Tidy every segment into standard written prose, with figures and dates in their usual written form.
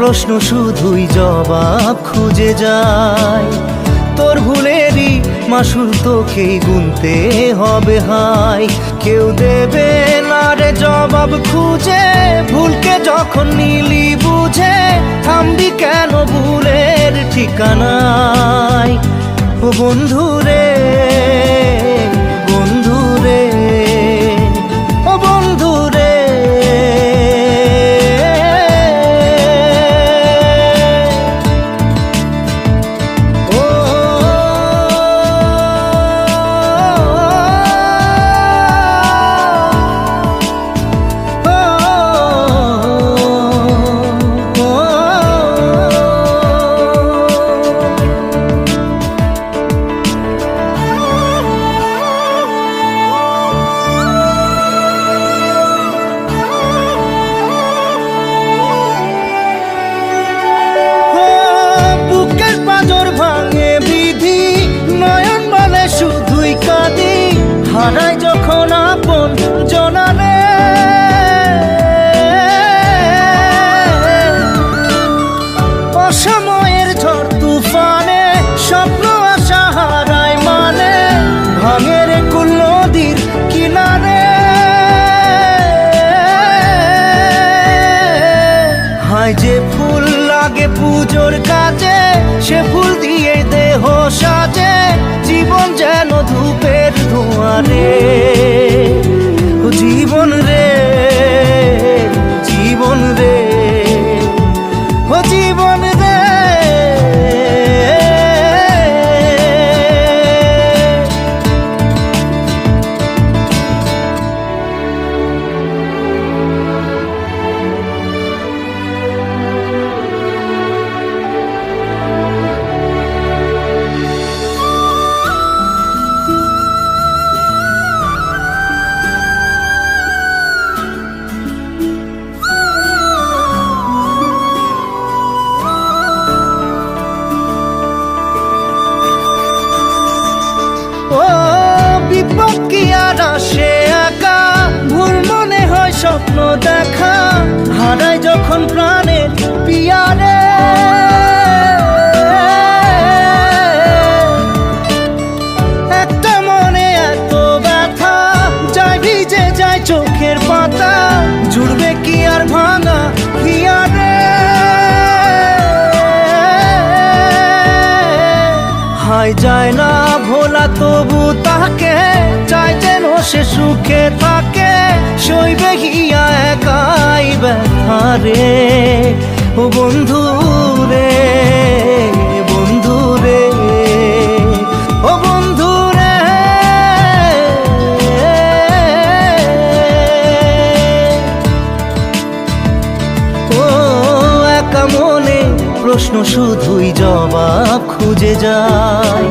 প্রশ্ন শুধুই জবাব খুঁজে যায়। তোর ভুলেরই মাসুল তোকেই গুনতে হবে হায়। কেউ দেবে না রে জবাব খুঁজে, ভুলকে যখন নিলি বুঝে থামবি কেন ভুলের ঠিকানায়। ও বন্ধু রে, বন্ধু রে, ও বন্ধু রে। হারাই যখন আপন জনারে, অসময়ের ঝড় তুফানে স্বপ্ন আশা হারায় মানে, ভাঙের কুল নদীর কিনারে। হায় যে ফুল লাগে পুজোর কাজে, সে ফুল দিয়ে দেহ সাজে, জীবন যেন ধূপের ধোঁয়ারে। ও জীবন রে, জীবন রে, ও জীবন রে। বিপদ কি আর আসে একা, ভুল মনে হয় স্বপ্ন দেখা, হারাই যখন প্রাণের পিয়ারে। একটা মনে এত ব্যথা, যায় ভিজে যায় চোখের পাতা, জুড়বে কি আর ভাঙা হিয়ারে। হায় যায় না ভোলা তবু তাকে, চাই যেন সে সুখে থাকে, সইবে গিয়া একাই ব্যথা রে। ও বন্ধু রে, বন্ধু রে, ও বন্ধু রে। ও একা মনে প্রশ্ন শুধুই জবাব খুঁজে যায়।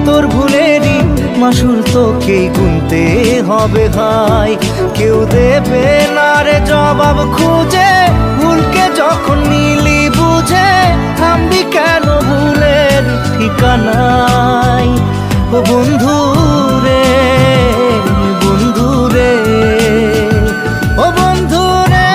তোর ভুলেরই মাসুল তোকেই গুনতে হবে ভাই। কেউ দেবে না রে জবাব খুঁজে, ভুলকে যখন নিলি বুঝে থামবি কেন ভুলের ঠিকানায়। ও বন্ধু রে, বন্ধু রে, ও বন্ধু রে।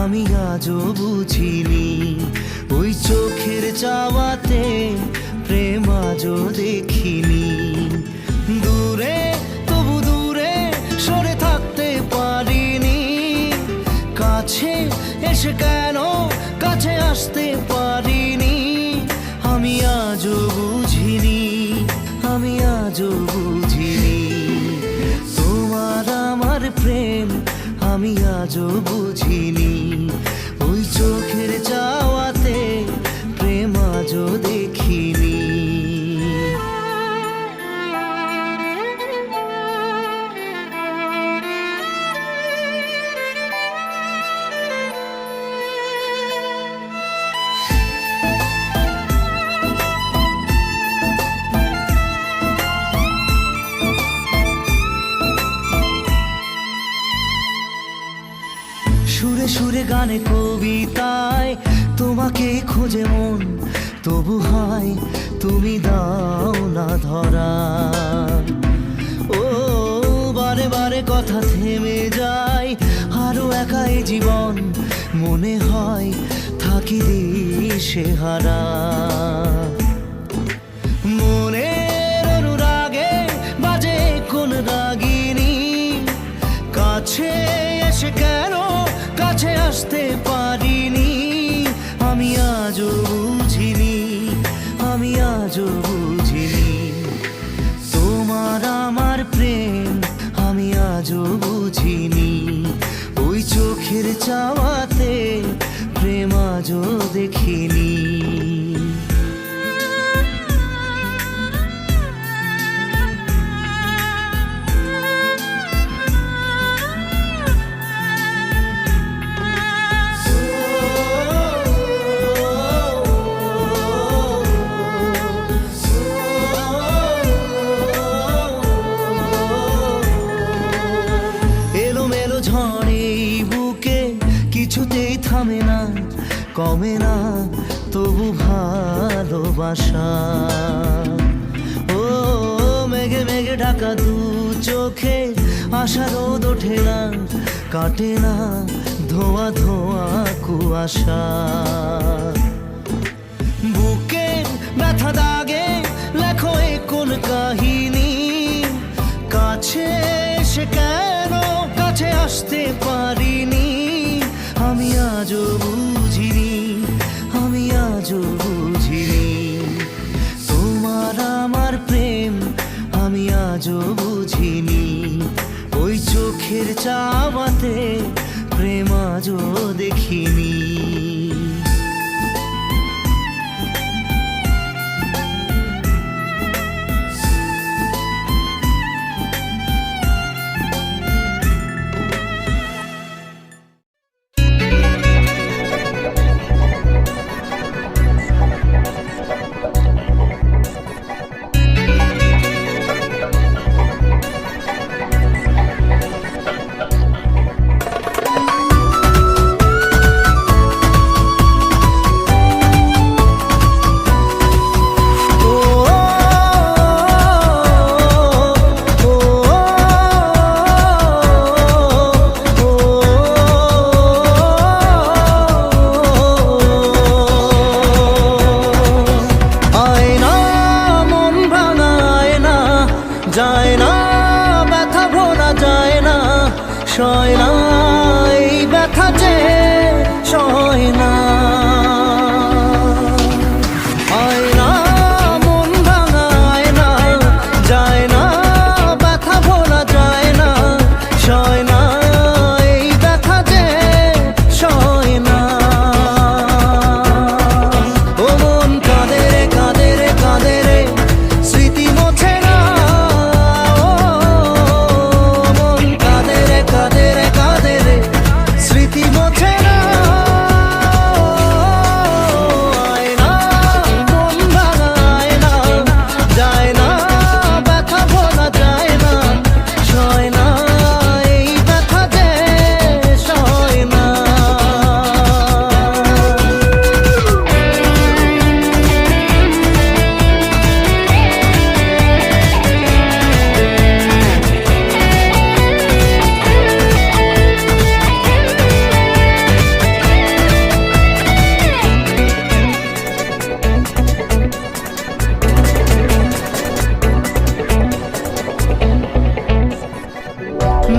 আমি আজও বুঝিনি, ওই চোখের চাওয়াতে প্রেম আজও দেখিনি। দূরে তবু দূরে সরে থাকতে পারিনি, কাছে এসে কেন কাছে আসতে পারিনি। আমি আজও বুঝিনি, আজও বুঝিনি, ওই চোখের চাওয়াতে প্রেম আজও দেখিনি। সুরে সুরে গানে কবিতায় তোমাকে খোঁজে মন, তবু হয় তুমি দাও না ধরা। ও বারে বারে কথা থেমে যায়, আরো একাই জীবন মনে হয় থাকি দিশে হারা। মনের অনুরাগে বাজে কোন রাগিনী, কাছে এসে কেন কাছে আসতে পারিনি। আমি আজও বুঝিনি, আমি আজও বুঝিনি তোমার আমার প্রেম, আমি আজও বুঝিনি। ওই চোখের চাওয়াতে প্রেম আজও দেখিনি। কিছুতেই থামে না, কমে না তবু ভালোবাসা। ও মেঘে মেঘে ঢাকা দু চোখে আশা রোদ ওঠে না, কাটে না ধোয়া ধোয়া কুয়াশা। বুকে ব্যথা দাগে লেখো এ কোন কাহিনী, কাছে এসে কেন কাছে আসতে পারিনি। আমি আজও বুঝিনি, আমি আজও বুঝিনি তোমার আমার প্রেম, আমি আজও বুঝিনি। ওই চোখের চাওয়াতে প্রেম আজও দেখিনি। যায় না ব্যথা ভোলা যায় না, সয় না এই ব্যথা যে সয় না। আয় না মন ভাঙায় না, যায় না ব্যথা ভোলা যায় না, সয় না এই ব্যথা যে সয় না। ও মন কাঁদে রে কাঁদে রে কাঁদে রে, স্মৃতি মোছে না।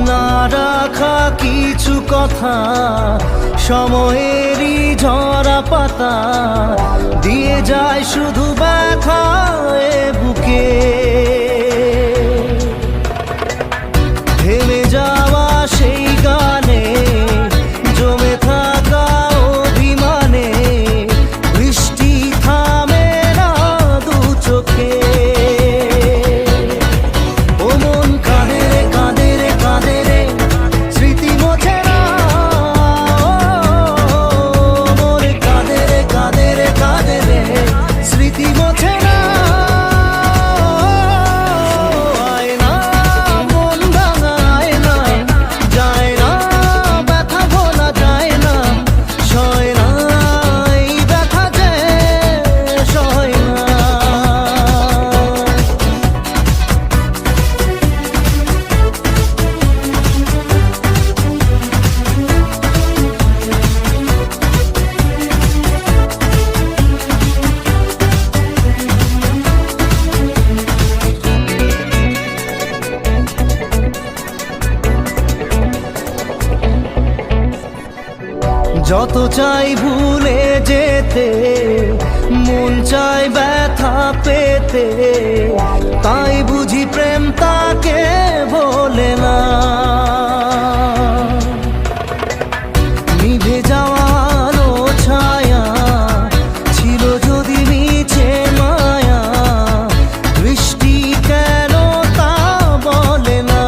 না রাখা কিছু কথা সময়েরই ঝরা পাতা দিয়ে যায় শুধু ব্যথা এ বুকে। থেমে যাওয়া সেই গানে যত চাই ভুলে যেতে, মন চাই ব্যথা পেতে, তাই বুঝি প্রেম তাকে বলে না। নিভে যাওয়া আলো ছায়া ছিল যদি নিচে মায়া, বৃষ্টি কেন তা বলে না।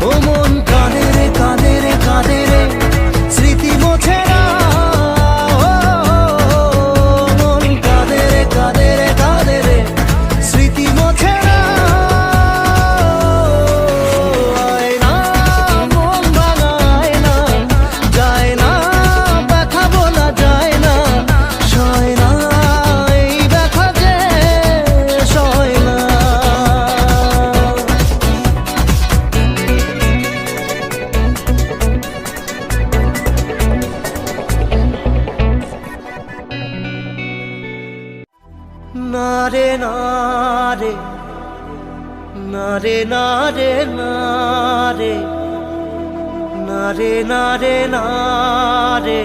ও মন কাঁদে রে কাঁদে রে কাঁদে রে, স্মৃতি মোছে না। ও মন কাঁদে রে কাঁদে রে কাঁদে রে, স্মৃতি মোছে না। আয় না মন ভাঙায় না, যায় না ব্যথা বলা যায় না, সয় না এই ব্যথা যে সয় না। না রে না রে, না রে না রে না রে, না রে না রে না রে,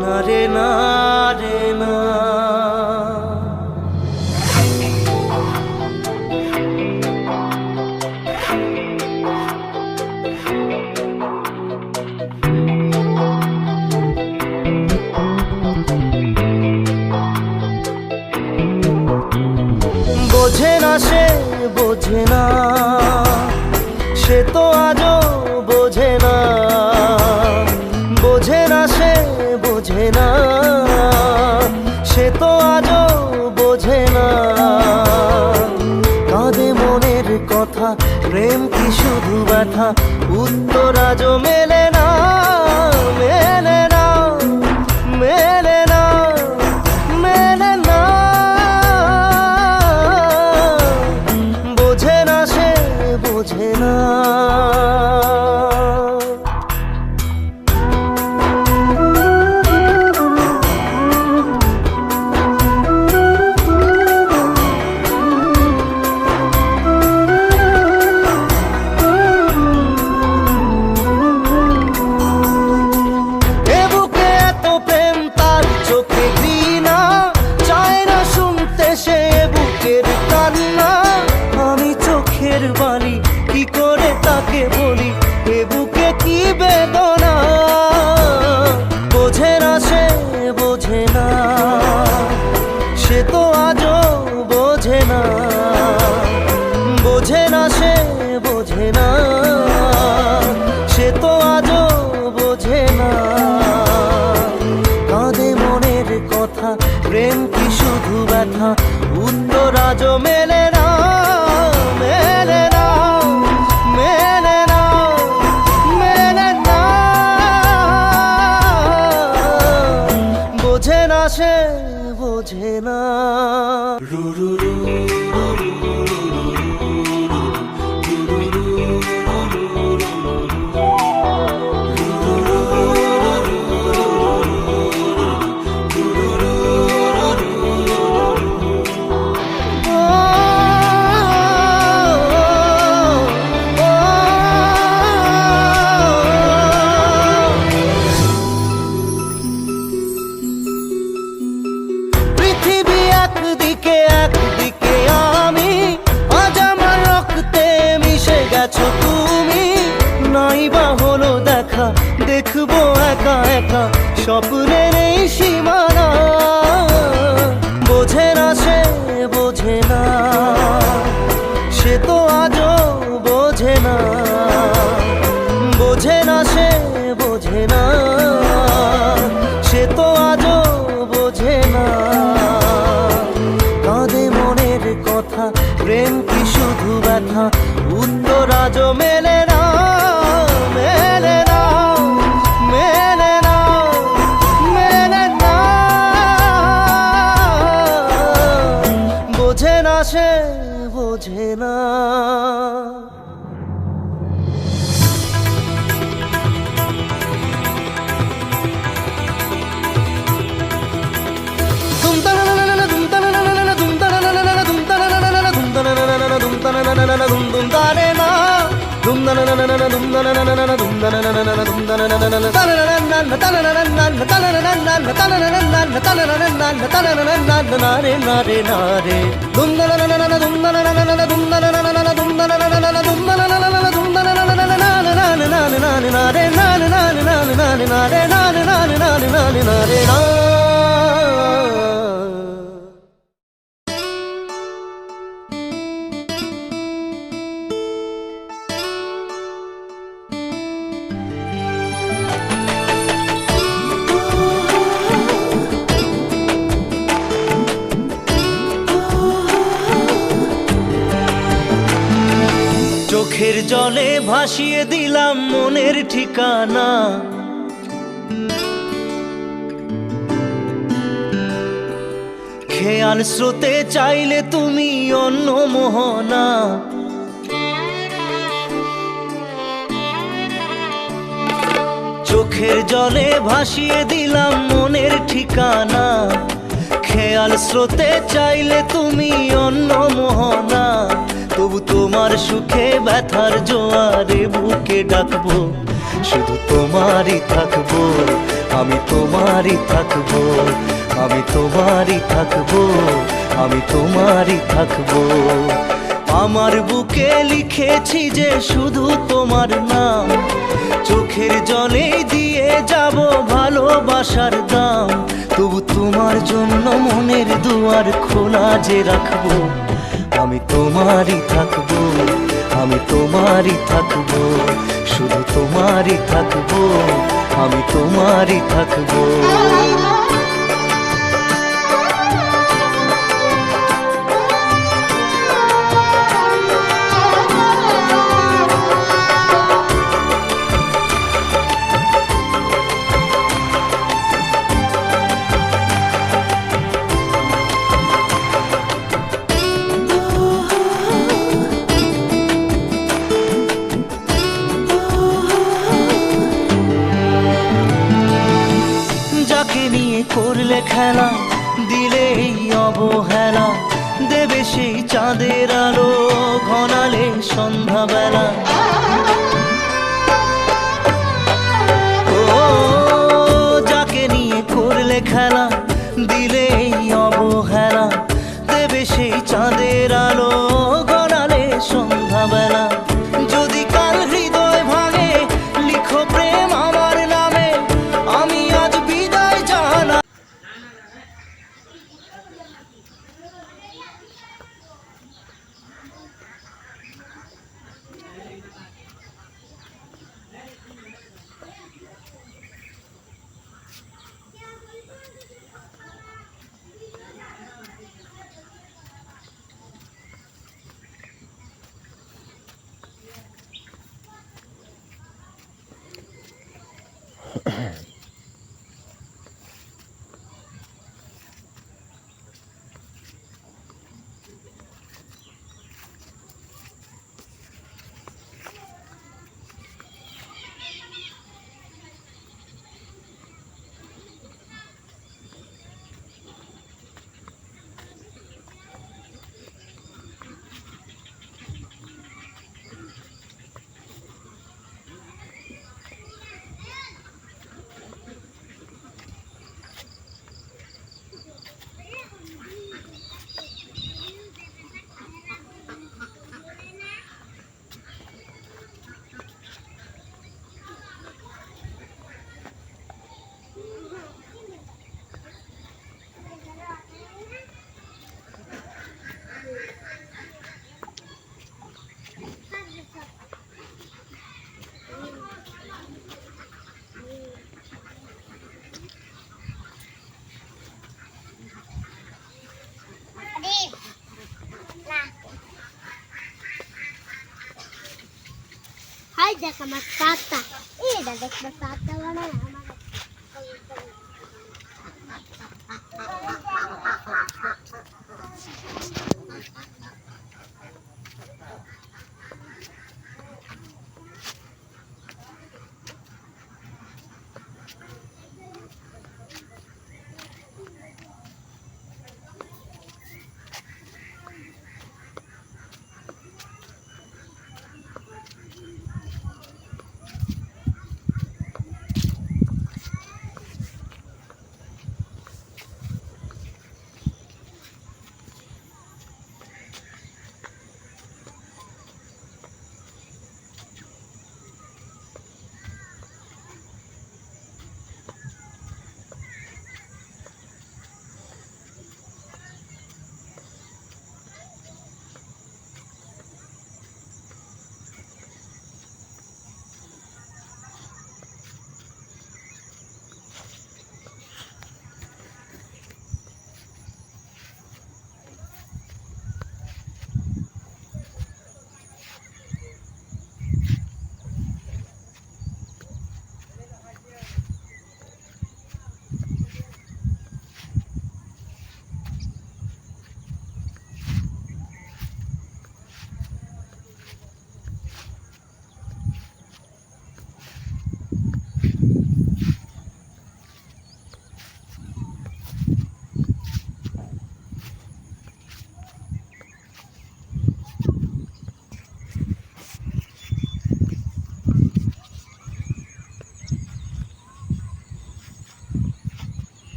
না রে না রে না। বোঝে না সে বোঝে না, সে তো আজও বোঝে না। বোঝে না সে বোঝে না, সে তো আজও বোঝে না। কাঁদে মনের কথা, প্রেম কি শুধু ব্যথা, উত্তর আজও মেলে না, মেলে না, মেলে না, মেলে না। বোঝে না সে বোঝে না। এ বুকে এত প্রেম তার চোখে ঘৃণা, চায় না শুনতে সে বুকের কান্না। আমি চোখের বালি কি করে তাকে বলি, এ বুকে কি বেদনা। বোঝে না সে বোঝে না, সে তো আজও বোঝে না। বোঝে না সে বোঝে না, সে তো আজও বোঝে না। কাঁদে মনের কথা, প্রেম কি শুধু ব্যথা, উত্তর আজও মেলে না, মেলে না, মেলে না, মেলে না। বোঝে না সে বোঝে না। পৃথিবী একদিকে একদিকে আমি, আজ আমার রক্তে মিশে গেছো তুমি। নাই বা হলো দেখা, দেখবো একা একা স্বপ্নের এই সীমানা। বোঝে না সে বোঝে না, সে তো আজও বোঝে না। বোঝে না সে বোঝে না, সে তো আজও বোঝে না। কাঁদে মনের কথা, প্রেম কি শুধু ব্যথা, উত্তর আজও মেলে না, মেলে না, মেলে না, মেলে না। বোঝে না সে বোঝে না। চোখের জলে ভাসিয়ে দিলাম মনের ঠিকানা, খেয়াল স্রোতে চাইলে তুমি অন্য মোহনা। চোখের জলে ভাসিয়ে দিলাম মনের ঠিকানা, খেয়াল স্রোতে চাইলে তুমি অন্য মোহনা। তবু তোমার সুখে ব্যথার জোয়ারে বুকে ডাকবো, শুধু তোমারই থাকবো, আমি তোমারই থাকবো, আমি তোমারই থাকবো, আমি তোমারই থাকবো। আমার বুকে লিখেছি যে শুধু তোমার নাম, চোখের জলে দিয়ে যাব ভালোবাসার দাম। তবু তোমার জন্য মনের দুয়ার খোলা যে রাখবো, আমি তোমারই থাকবো, আমি তোমারই থাকবো, শুধু তোমারই থাকবো, আমি তোমারই থাকবো। করলে খেলা দিলে এই অবহেলা, দেবে সেই চাঁদের আলো ঘনালে সন্ধ্যাবেলা। ও যাকে নিয়ে করলে খেলা দিলে এই অবহেলা, দেবে সেই চাঁদের আলো ঘনালে সন্ধ্যাবেলা। যদি কাল হৃদয় ভাঙে লিখো প্রেম আমার নামে, আমি আজ বিদায় জানা। Hai deck আমার সাতটা, এটা দেখবে সাতটা বানায় আমার।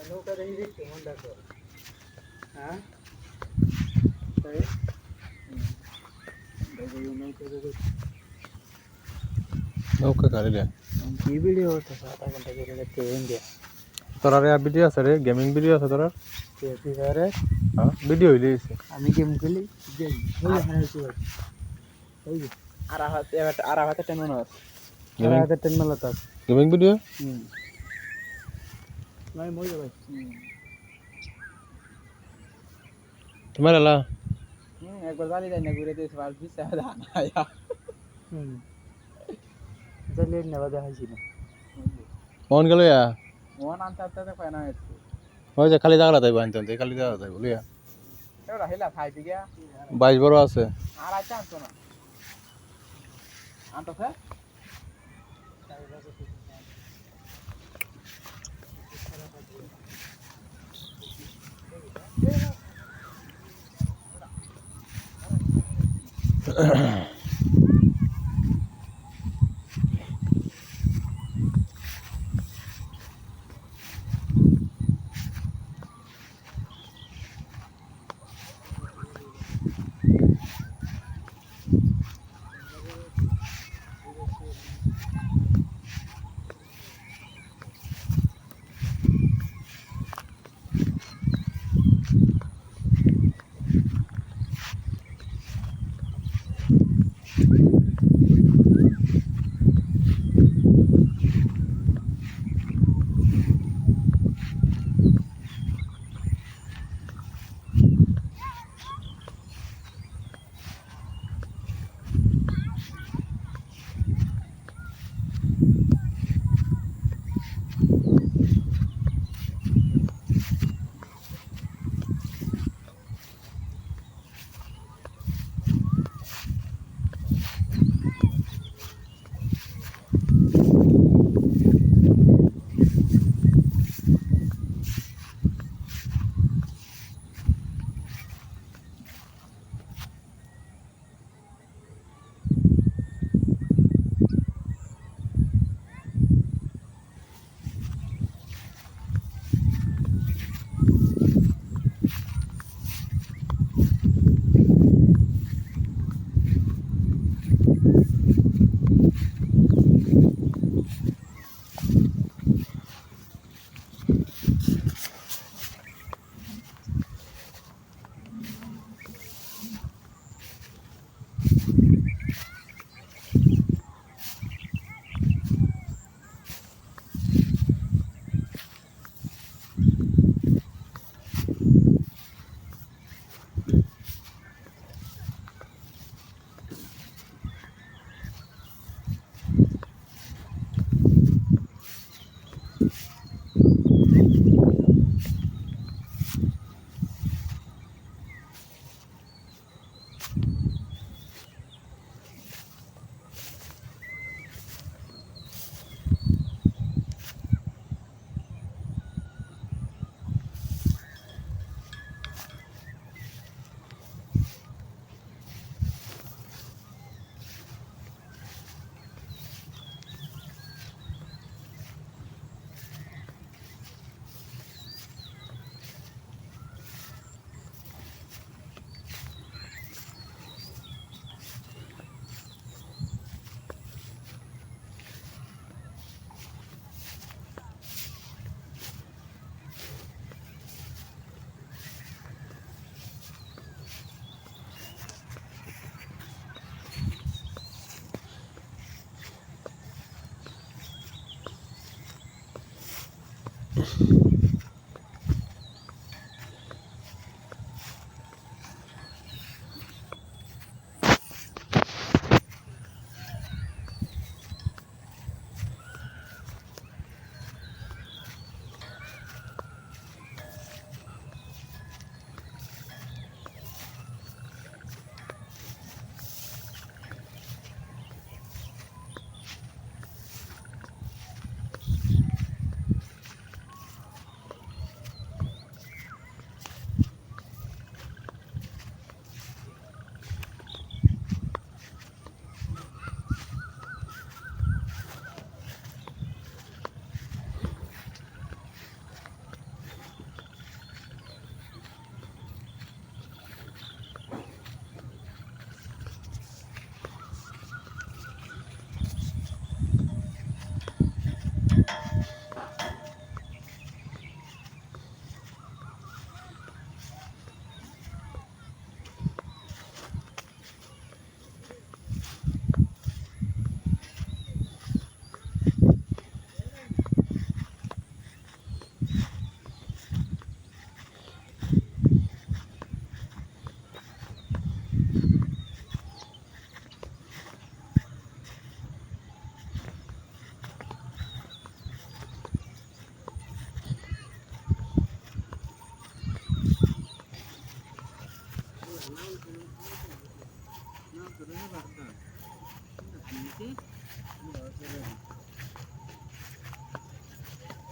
নৌকা দেখি দেখতে মন দেখো হ্যাঁ नौका काढल्या की व्हिडिओ होता 7 घंटा गेले ते इंडिया তোরা রে ভিডিও আছে রে গেমিং ভিডিও আছে তোরা ते तिथे হ্যাঁ ভিডিও হইলে आम्ही गेम केली आराहात टेन आराहात टेन मला होतात গেমিং ভিডিও नाही मोजे भाई তোমার এলা একবার জানি যাই না ঘুরে দিয়েছে আর বিশ আয়া জানি না বাদে হাসি না মন গেল ইয়া মন আনতে আনতে পায় না একটু ওই যে খালি জায়গা তাই বানতে খালি জায়গা তাই বলিয়া এবার হেলা খাই গিয়া 22 বড় আছে আর আইতে আনতো না আনতো স্যার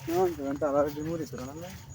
Non, non, তারা যে মুড়ি তো না